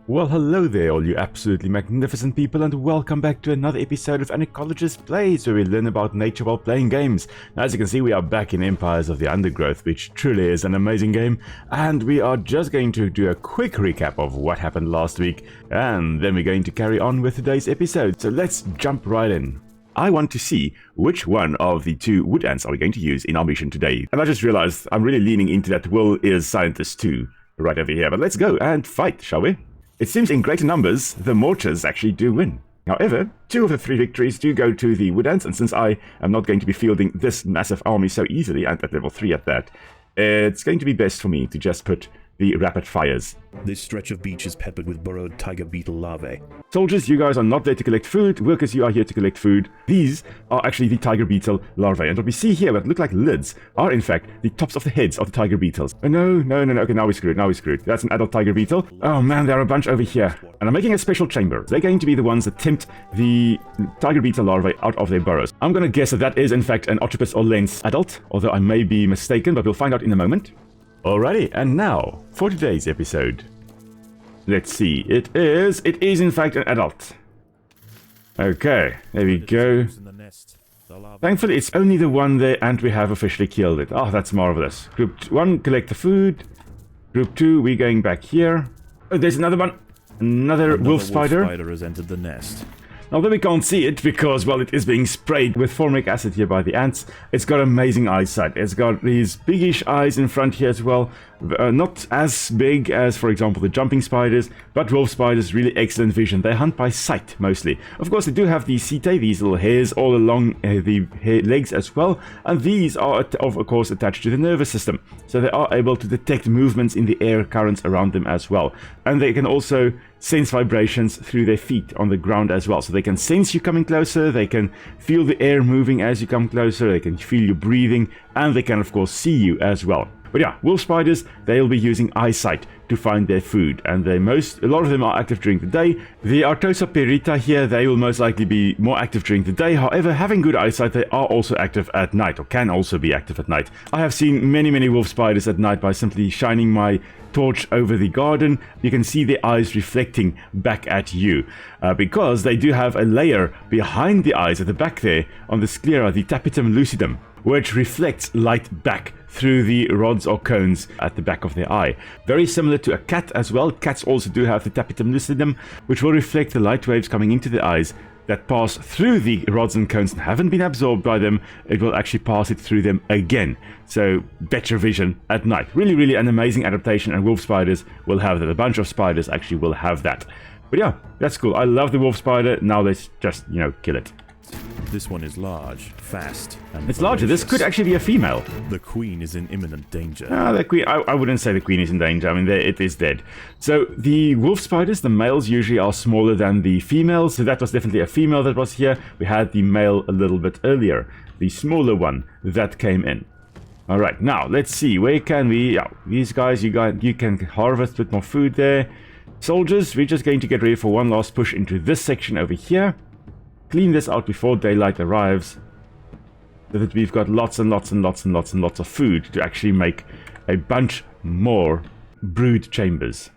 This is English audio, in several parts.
Well, hello there, all you absolutely magnificent people, and welcome back to another episode of An Ecologist Plays, where we learn about nature while playing games. Now, as you can see, we are back in Empires of the Undergrowth, which truly is an amazing game, and we are just going to do a quick recap of what happened last week, and then we're going to carry on with today's episode. So let's jump right in. I want to see which one of the two wood ants are we going to use in our mission today. And I just realized I'm really leaning into that Will is Scientist 2 right over here, but let's go and fight, shall we? It seems in greater numbers, the mortars actually do win. However, 2 of the 3 victories do go to the wood ants, and since I am not going to be fielding this massive army so easily, and at level 3 at that, it's going to be best for me to just put the rapid fires. This stretch of beach is peppered with burrowed tiger beetle larvae. Soldiers, you guys are not there to collect food. Workers, you are here to collect food. These are actually the tiger beetle larvae. And what we see here, what look like lids, are in fact the tops of the heads of the tiger beetles. Oh, no. Okay, now we're screwed. That's an adult tiger beetle. Oh man, there are a bunch over here. And I'm making a special chamber. They're going to be the ones that tempt the tiger beetle larvae out of their burrows. I'm going to guess that that is in fact an Octopus or lens adult, although I may be mistaken, but we'll find out in a moment. Alrighty, and now, for today's episode. Let's see, it is in fact an adult. Okay, there we go. Thankfully, it's only the one there, and we have officially killed it. Oh, that's marvelous. Group 1, collect the food. Group 2, we're going back here. Oh, there's another one. Another wolf spider. Wolf spider has entered the nest. Although we can't see it because, well, it is being sprayed with formic acid here by the ants, it's got amazing eyesight. It's got these biggish eyes in front here as well. Not as big as, for example, the jumping spiders, but wolf spiders, really excellent vision. They hunt by sight, mostly. Of course, they do have these setae, these little hairs all along the legs as well, and these are, of course, attached to the nervous system. So they are able to detect movements in the air currents around them as well. And they can also sense vibrations through their feet on the ground as well. So they can sense you coming closer, they can feel the air moving as you come closer, they can feel you breathing, and they can, of course, see you as well. But yeah, wolf spiders, they'll be using eyesight to find their food, and a lot of them are active during the day. The Artosa here, they will most likely be more active during the day. However, having good eyesight, they are also active at night, or can also be active at night. I have seen many wolf spiders at night by simply shining my torch over the garden. You can see their eyes reflecting back at you, because they do have a layer behind the eyes at the back there on the sclera, the tapetum lucidum, which reflects light back through the rods or cones at the back of their eye. Very similar to a cat as well. Cats also do have the tapetum lucidum, which will reflect the light waves coming into the eyes that pass through the rods and cones and haven't been absorbed by them. It will actually pass it through them again. So better vision at night. Really an amazing adaptation, and wolf spiders will have that. A bunch of spiders actually will have that. But yeah, that's cool. I love the wolf spider. Now let's just, kill it. This one is large, fast, and it's larger. This could actually be a female. The queen is in imminent danger. The queen. I wouldn't say the queen is in danger. I mean, it is dead. So the wolf spiders, the males usually are smaller than the females. So that was definitely a female that was here. We had the male a little bit earlier, the smaller one that came in. All right, now let's see. Where can we? Yeah, these guys, you can harvest a bit more food there. Soldiers, we're just going to get ready for one last push into this section over here. Clean this out before daylight arrives, so that we've got lots and lots of food to actually make a bunch more brood chambers.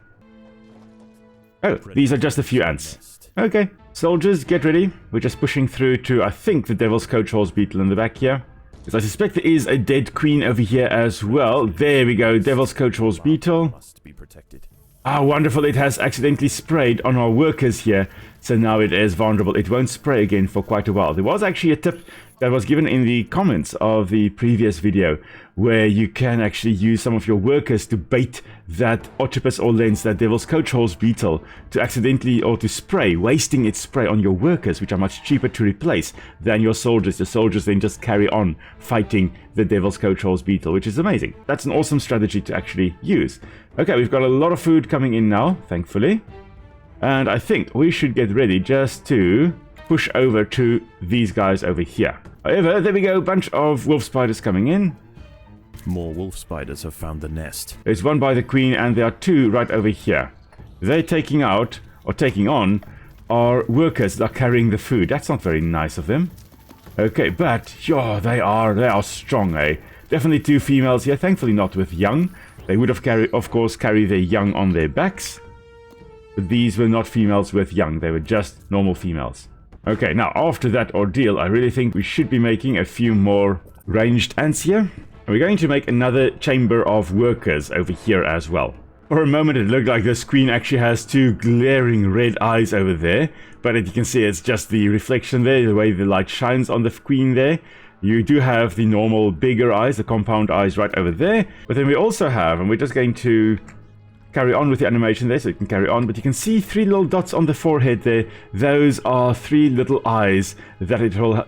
Oh, these are just a few ants. Okay, soldiers, get ready. We're just pushing through to, I think, the Devil's Coach Horse Beetle in the back here. Because I suspect there is a dead queen over here as well. There we go, Devil's Coach Horse Beetle. Must be protected. Ah, wonderful. It has accidentally sprayed on our workers here, so now it is vulnerable. It won't spray again for quite a while. There was actually a tip that was given in the comments of the previous video where you can actually use some of your workers to bait that Octopus or lens, that Devil's Coach Horse Beetle, to accidentally or to spray, wasting its spray on your workers, which are much cheaper to replace than your soldiers. The soldiers then just carry on fighting the Devil's Coach Horse Beetle, which is amazing. That's an awesome strategy to actually use. Okay, we've got a lot of food coming in now, thankfully. And I think we should get ready just to push over to these guys over here. However, there we go, a bunch of wolf spiders coming in. More wolf spiders have found the nest. There's one by the queen, and there are 2 right over here. They're taking out, or taking on, our workers that are carrying the food. That's not very nice of them. Okay, but, they are strong, eh? Definitely 2 females here, thankfully not with young. They would have, of course, carry their young on their backs. But these were not females with young, they were just normal females. Okay, now after that ordeal, I really think we should be making a few more ranged ants here. And we're going to make another chamber of workers over here as well. For a moment it looked like this queen actually has two glaring red eyes over there, but as you can see it's just the reflection there, the way the light shines on the queen there. You do have the normal bigger eyes, the compound eyes right over there, but then we also have, and we're just going to carry on with the animation there so you can carry on, but you can see three little dots on the forehead there. Those are three little eyes that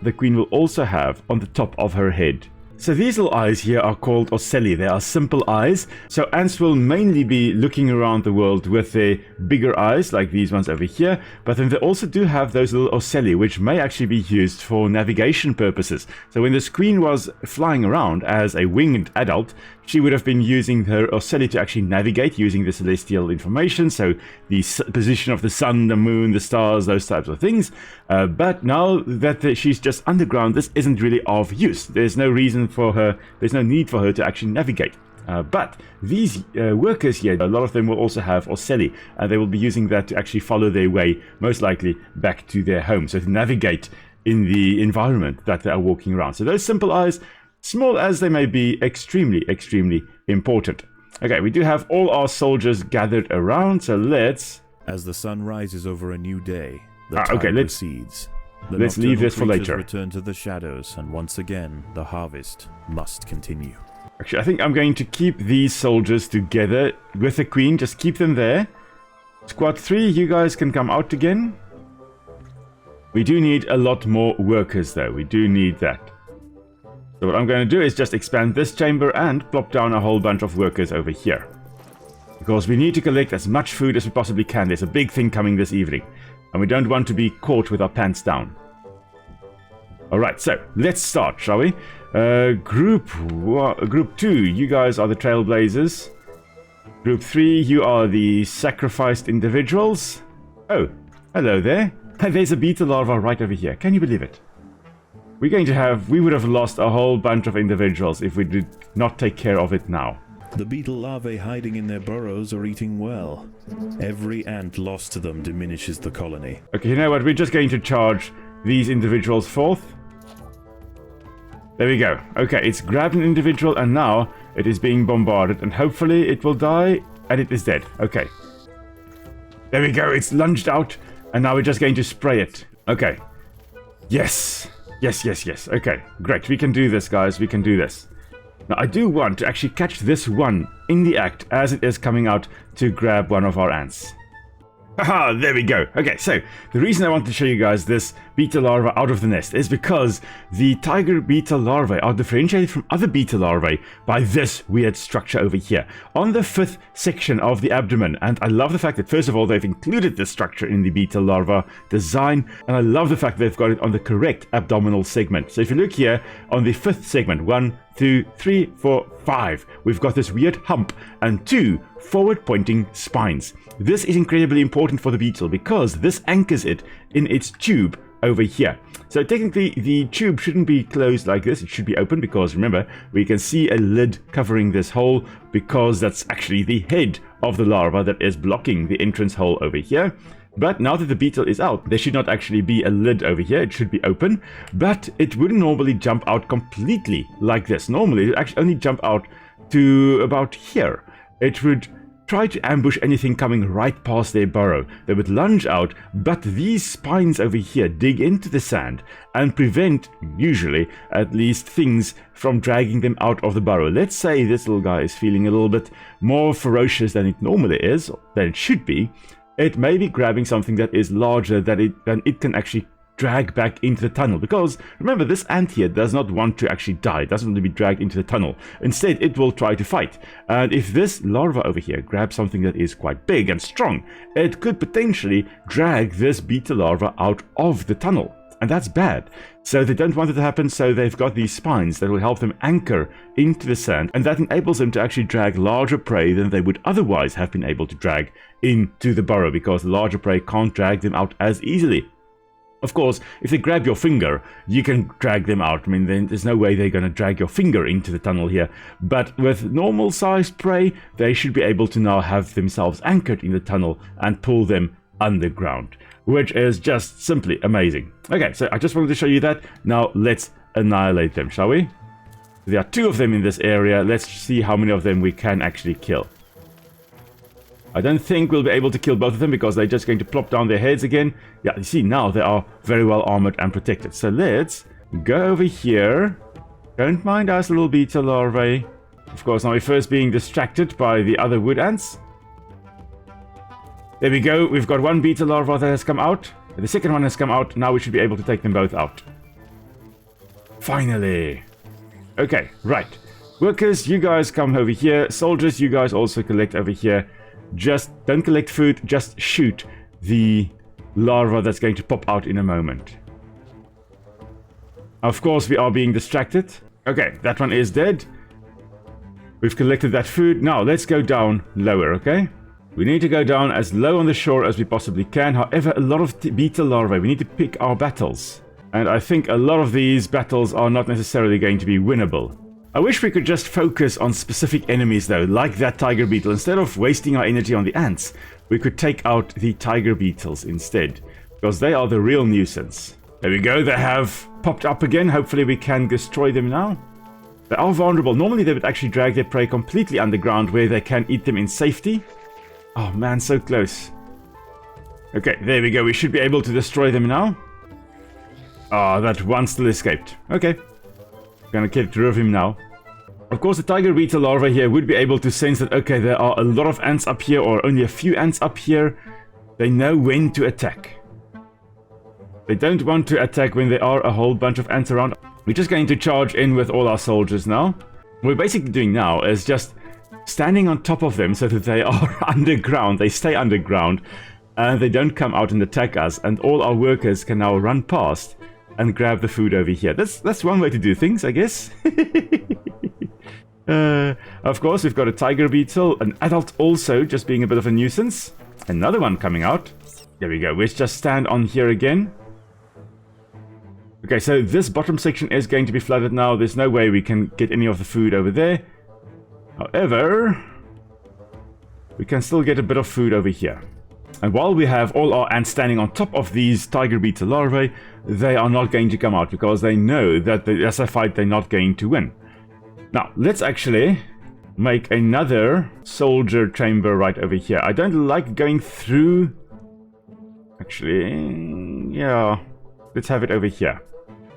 the queen will also have on the top of her head. So these little eyes here are called ocelli. They are simple eyes. So ants will mainly be looking around the world with their bigger eyes, like these ones over here. But then they also do have those little ocelli, which may actually be used for navigation purposes. So when this queen was flying around as a winged adult, she would have been using her ocelli to actually navigate using the celestial information. So the position of the sun, the moon, the stars, those types of things. But now that she's just underground, this isn't really of use. There's no reason for her, there's no need for her to actually navigate. But these workers here, a lot of them will also have ocelli, and they will be using that to actually follow their way, most likely back to their home, so to navigate in the environment that they are walking around. So those simple eyes, small as they may be, extremely, extremely important. Okay, we do have all our soldiers gathered around, so let's... As the sun rises over a new day, the time proceeds. Let's leave this for later. Return to the shadows, and once again, the harvest must continue. Actually, I think I'm going to keep these soldiers together with the queen. Just keep them there. Squad 3, you guys can come out again. We do need a lot more workers, though. We do need that. So what I'm going to do is just expand this chamber and plop down a whole bunch of workers over here. Because we need to collect as much food as we possibly can. There's a big thing coming this evening. And we don't want to be caught with our pants down. Alright, so let's start, shall we? Group 2, you guys are the trailblazers. Group 3, you are the sacrificed individuals. Oh, hello there. There's a beetle larva right over here. Can you believe it? We would have lost a whole bunch of individuals if we did not take care of it now. The beetle larvae hiding in their burrows are eating well. Every ant lost to them diminishes the colony. Okay, you know what? We're just going to charge these individuals forth. There we go. Okay, it's grabbed an individual and now it is being bombarded and hopefully it will die and it is dead. Okay. There we go. It's lunged out and now we're just going to spray it. Okay. Yes. Yes, yes, yes. Okay, great. We can do this, guys. We can do this. Now, I do want to actually catch this one in the act as it is coming out to grab one of our ants. Haha, there we go. Okay, so the reason I want to show you guys this beetle larva out of the nest is because the tiger beetle larvae are differentiated from other beetle larvae by this weird structure over here on the 5th section of the abdomen. And I love the fact that, first of all, they've included this structure in the beetle larva design, and I love the fact they've got it on the correct abdominal segment. So if you look here on the 5th segment, 1, 2, 3, 4, 5. We've got this weird hump and 2 forward-pointing spines. This is incredibly important for the beetle because this anchors it in its tube over here. So technically the tube shouldn't be closed like this, it should be open because remember we can see a lid covering this hole because that's actually the head of the larva that is blocking the entrance hole over here. But now that the beetle is out, there should not actually be a lid over here. It should be open, but it wouldn't normally jump out completely like this. Normally, it would actually only jump out to about here. It would try to ambush anything coming right past their burrow. They would lunge out, but these spines over here dig into the sand and prevent, usually, at least, things from dragging them out of the burrow. Let's say this little guy is feeling a little bit more ferocious than it normally is, than it should be. It may be grabbing something that is larger than it can actually drag back into the tunnel. Because, remember, this ant here does not want to actually die. It doesn't want to be dragged into the tunnel. Instead, it will try to fight. And if this larva over here grabs something that is quite big and strong, it could potentially drag this beta larva out of the tunnel. And that's bad. So they don't want it to happen, so they've got these spines that will help them anchor into the sand, and that enables them to actually drag larger prey than they would otherwise have been able to drag into the burrow, because the larger prey can't drag them out as easily. Of course, if they grab your finger, you can drag them out. I mean, then there's no way they're going to drag your finger into the tunnel here. But with normal-sized prey, they should be able to now have themselves anchored in the tunnel and pull them underground, which is just simply amazing. Okay, so I just wanted to show you that. Now, let's annihilate them, shall we? There are 2 of them in this area. Let's see how many of them we can actually kill. I don't think we'll be able to kill both of them because they're just going to plop down their heads again. Yeah, you see, now they are very well armored and protected. So let's go over here. Don't mind us, little beetle larvae. Of course, now we're first being distracted by the other wood ants. There we go. We've got 1 beetle larva that has come out. The second one has come out. Now we should be able to take them both out. Finally. Okay, right. Workers, you guys come over here. Soldiers, you guys also collect over here. Just don't collect food, just shoot the larva that's going to pop out in a moment. Of course, we are being distracted. Okay, that one is dead. We've collected that food. Now, let's go down lower, okay? We need to go down as low on the shore as we possibly can. However, a lot of beetle larvae. We need to pick our battles. And I think a lot of these battles are not necessarily going to be winnable. I wish we could just focus on specific enemies though, like that tiger beetle. Instead of wasting our energy on the ants, we could take out the tiger beetles instead, because they are the real nuisance. There we go, they have popped up again. Hopefully we can destroy them now. They are vulnerable. Normally they would actually drag their prey completely underground where they can eat them in safety. Oh man, so close. Okay, there we go. We should be able to destroy them now. Ah, that one still escaped. Okay. Gonna get rid of him now. Of course, the tiger beetle larva here would be able to sense that, okay, there are a lot of ants up here or only a few ants up here. They know when to attack. They don't want to attack when there are a whole bunch of ants around. We're just going to charge in with all our soldiers now. What we're basically doing now is just standing on top of them so that they are underground. They stay underground and they don't come out and attack us. And all our workers can now run past and grab the food over here. That's one way to do things, I guess. Of course, we've got a tiger beetle, an adult also, just being a bit of a nuisance. Another one coming out. There we go. Let's just stand on here again. Okay, so this bottom section is going to be flooded now. There's no way we can get any of the food over there. However, we can still get a bit of food over here. And while we have all our ants standing on top of these tiger beetle larvae, they are not going to come out because they know that as a fight they're not going to win. Now, let's actually make another soldier chamber right over here. I don't like going through... Actually, yeah, let's have it over here.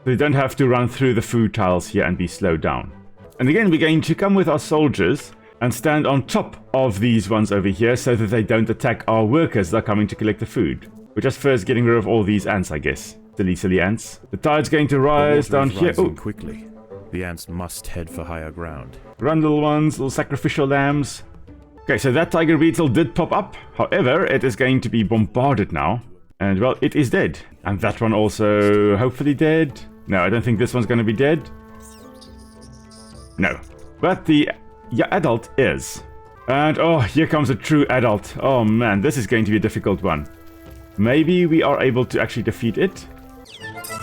So you don't have to run through the food tiles here and be slowed down. And again, we're going to come with our soldiers and stand on top of these ones over here so that they don't attack our workers that are coming to collect the food. We're just first getting rid of all these ants, I guess. Silly ants. The tide's going to rise down here. Oh, quickly. The ants must head for higher ground. Run, little ones, little sacrificial lambs. Okay, so that tiger beetle did pop up. However, it is going to be bombarded now. And, well, it is dead. And that one also hopefully dead. No, I don't think this one's going to be dead. No. But the adult is. And, oh, here comes a true adult. Oh, man, this is going to be a difficult one. Maybe we are able to actually defeat it.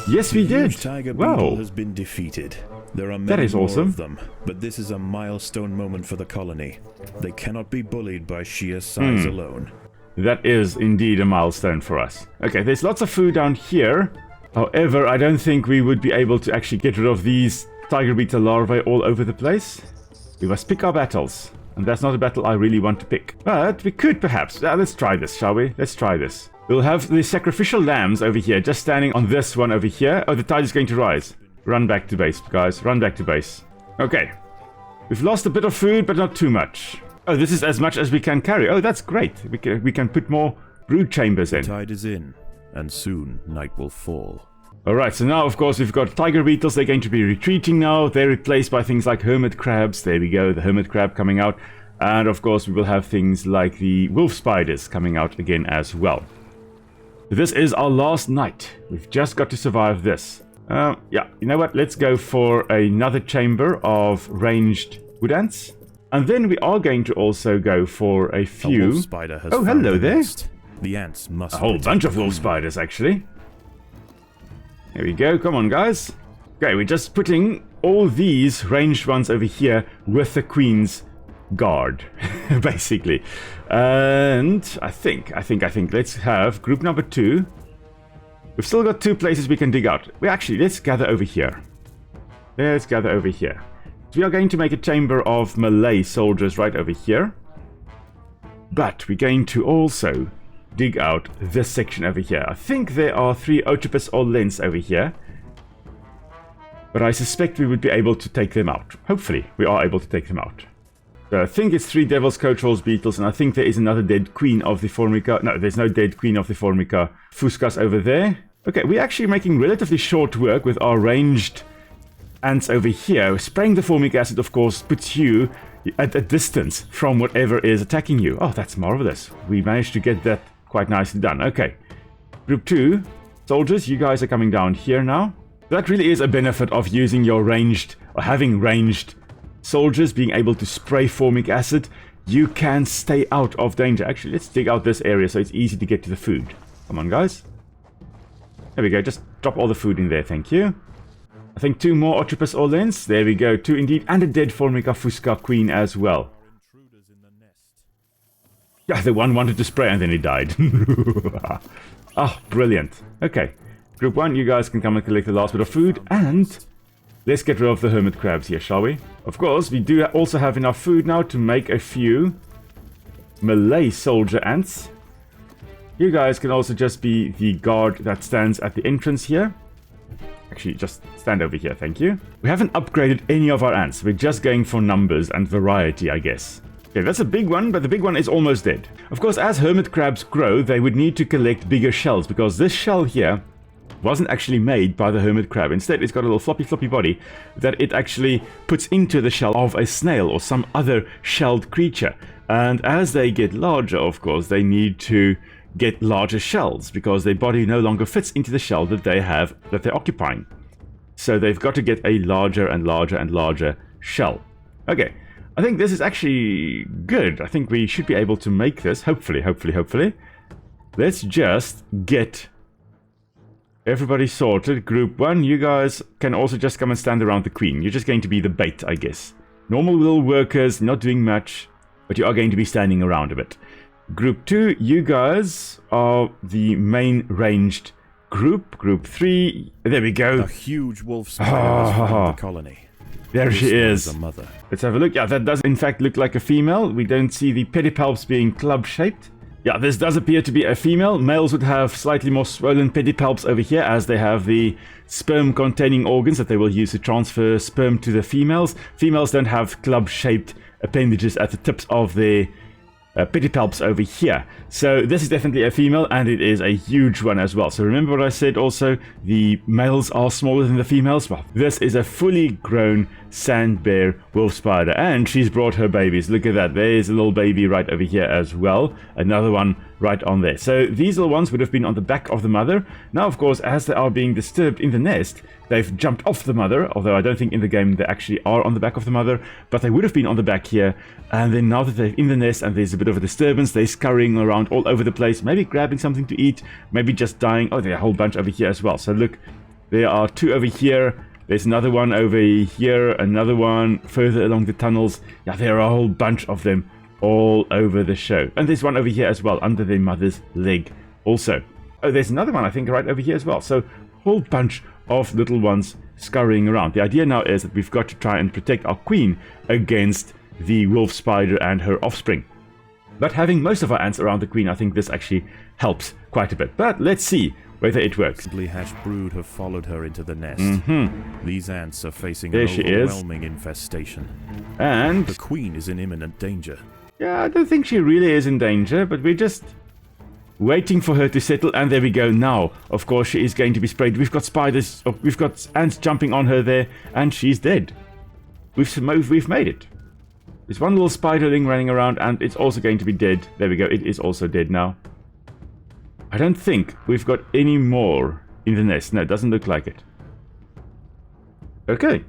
Yes, we did. Tiger beetle has been defeated. There are many more of them, but this is a milestone moment for the colony. They cannot be bullied by sheer size alone. That is indeed a milestone for us. Okay, there's lots of food down here. However, I don't think we would be able to actually get rid of these tiger beetle larvae all over the place. We must pick our battles. And that's not a battle I really want to pick. But we could perhaps. Let's try this, shall we? Let's try this. We'll have the sacrificial lambs over here, just standing on this one over here. Oh, the tide is going to rise. Run back to base, guys. Run back to base. Okay. We've lost a bit of food, but not too much. Oh, this is as much as we can carry. Oh, that's great. We can put more brood chambers in. The tide is in, and soon night will fall. Alright, so now, of course, we've got tiger beetles. They're going to be retreating now. They're replaced by things like hermit crabs. There we go, the hermit crab coming out. And, of course, we will have things like the wolf spiders coming out again as well. This is our last night. We've just got to survive this. Yeah, you know what? Let's go for another chamber of ranged wood ants. And then we are going to also go for a few... A wolf spider has hello there. The ants must... A whole bunch of wolf spiders, actually. There we go. Come on, guys. Okay, we're just putting all these ranged ones over here with the queen's guard, basically. And I think, let's have group number 2. We've still got 2 places we can dig out. Let's gather over here. Let's gather over here. So we are going to make a chamber of Malay soldiers right over here. But we're going to also dig out this section over here. I think there are 3 Otripus or Lens over here. But I suspect we would be able to take them out. Hopefully, we are able to take them out. So I think it's 3 Devil's Coat Trolls Beetles, and I think there is another dead Queen of the Formica. No, there's no dead Queen of the Formica Fuscas over there. Okay, we're actually making relatively short work with our ranged ants over here. Spraying the formic acid, of course, puts you at a distance from whatever is attacking you. Oh, that's marvelous. We managed to get that quite nicely done. Okay, group 2 soldiers, you guys are coming down here now. That really is a benefit of using your ranged, or having ranged soldiers, being able to spray formic acid. You can stay out of danger. Actually, let's dig out this area so it's easy to get to the food. Come on, guys. There we go. Just drop all the food in there. Thank you. I think 2 more Otripus or Lens. There we go. 2 indeed. And a dead Formica Fusca Queen as well. Yeah, the one wanted to spray and then he died. Oh, brilliant. Okay. Group 1, you guys can come and collect the last bit of food. And let's get rid of the hermit crabs here, shall we? Of course, we do also have enough food now to make a few Malay soldier ants. You guys can also just be the guard that stands at the entrance here. Actually, just stand over here, thank you. We haven't upgraded any of our ants. We're just going for numbers and variety, I guess. Okay, that's a big one, but the big one is almost dead. Of course, as hermit crabs grow, they would need to collect bigger shells, because this shell here wasn't actually made by the hermit crab. Instead, it's got a little floppy body that it actually puts into the shell of a snail or some other shelled creature. And as they get larger, of course, they need to get larger shells because their body no longer fits into the shell that they're occupying. So they've got to get a larger and larger and larger shell. Okay, I think this is actually good. I think we should be able to make this, hopefully. Let's just get everybody sorted. Group 1, you guys can also just come and stand around the queen. You're just going to be the bait, I guess. Normal little workers, not doing much, but you are going to be standing around a bit. Group 2, you guys are the main ranged group. Group 3, there we go. A huge wolf spider has found the colony. There she is. A mother. Let's have a look. Yeah, that does in fact look like a female. We don't see the pedipalps being club-shaped. Yeah, this does appear to be a female. Males would have slightly more swollen pedipalps over here as they have the sperm-containing organs that they will use to transfer sperm to the females. Females don't have club-shaped appendages at the tips of their pedipalps over here. So this is definitely a female, and it is a huge one as well. So remember what I said also, the males are smaller than the females. Well, this is a fully grown sand bear wolf spider, and she's brought her babies. Look at that, there's a little baby right over here as well, another one right on there. So these little ones would have been on the back of the mother. Now of course, as they are being disturbed in the nest, they've jumped off the mother, although I don't think in the game they actually are on the back of the mother, but they would have been on the back here. And then now that they're in the nest and there's a bit of a disturbance, they're scurrying around all over the place, maybe grabbing something to eat, maybe just dying. Oh, there are a whole bunch over here as well. So look, there are 2 over here. There's another one over here, another one further along the tunnels. Yeah, there are a whole bunch of them all over the show. And there's one over here as well, under their mother's leg also. Oh, there's another one, I think, right over here as well. So, whole bunch of little ones scurrying around. The idea now is that we've got to try and protect our queen against the wolf spider and her offspring. But having most of our ants around the queen, I think this actually helps quite a bit. But let's see whether it works. The hatched brood have followed her into the nest. These ants are facing there an overwhelming infestation. And the queen is in imminent danger. Yeah, I don't think she really is in danger, but we're just waiting for her to settle. And there we go. Now, of course, she is going to be sprayed. We've got spiders, we've got ants jumping on her there, and she's dead. We've made it. There's one little spiderling running around, and it's also going to be dead. There we go. It is also dead now. I don't think we've got any more in the nest. No, it doesn't look like it. Okay.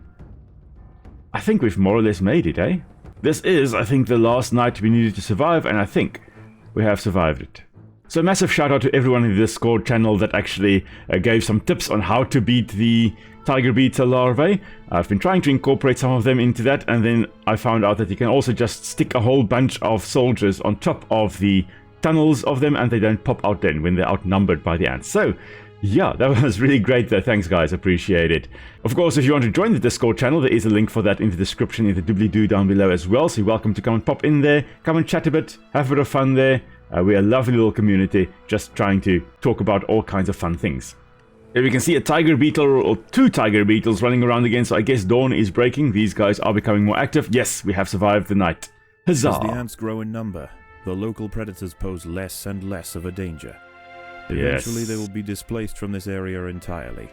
I think we've more or less made it, eh? This is, I think, the last night we needed to survive, and I think we have survived it. So massive shout out to everyone in the Discord channel that actually gave some tips on how to beat the tiger beetle larvae. I've been trying to incorporate some of them into that, and then I found out that you can also just stick a whole bunch of soldiers on top of the tunnels of them, and they don't pop out then when they're outnumbered by the ants. So yeah, that was really great there. Thanks guys, appreciate it. Of course, if you want to join the Discord channel, there is a link for that in the description in the doobly-doo down below as well, so you're welcome to come and pop in there, come and chat a bit, have a bit of fun there. We're a lovely little community, just trying to talk about all kinds of fun things. Here we can see a tiger beetle, or 2 tiger beetles running around again, so I guess dawn is breaking. These guys are becoming more active. Yes, we have survived the night. Huzzah! As the ants grow in number, the local predators pose less and less of a danger. Eventually they will be displaced from this area entirely.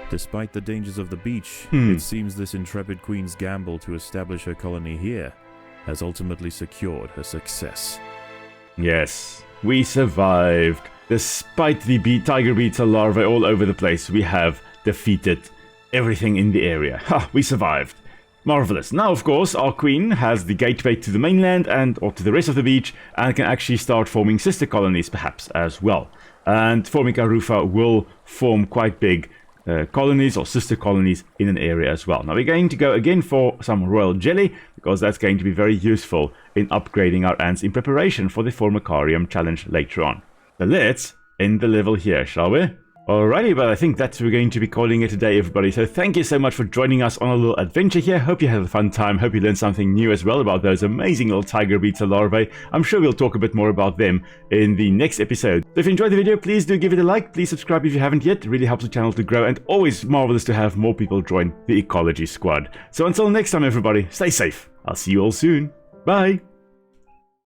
Despite the dangers of the beach, it seems this intrepid queen's gamble to establish her colony here has ultimately secured her success. Yes, we survived. Despite the tiger beetle larvae all over the place, we have defeated everything in the area. Ha! We survived. Marvelous. Now, of course, our queen has the gateway to the mainland or to the rest of the beach, and can actually start forming sister colonies, perhaps, as well. And Formica rufa will form quite big colonies or sister colonies in an area as well. Now, we're going to go again for some royal jelly, because that's going to be very useful in upgrading our ants in preparation for the Formicarium challenge later on. So let's end the level here, shall we? Alrighty, but I think that's we're going to be calling it a day, everybody. So thank you so much for joining us on a little adventure here. Hope you had a fun time. Hope you learned something new as well about those amazing little tiger beetle larvae. I'm sure we'll talk a bit more about them in the next episode. So if you enjoyed the video, please do give it a like. Please subscribe if you haven't yet. It really helps the channel to grow, and always marvelous to have more people join the Ecology Squad. So until next time, everybody, stay safe. I'll see you all soon. Bye.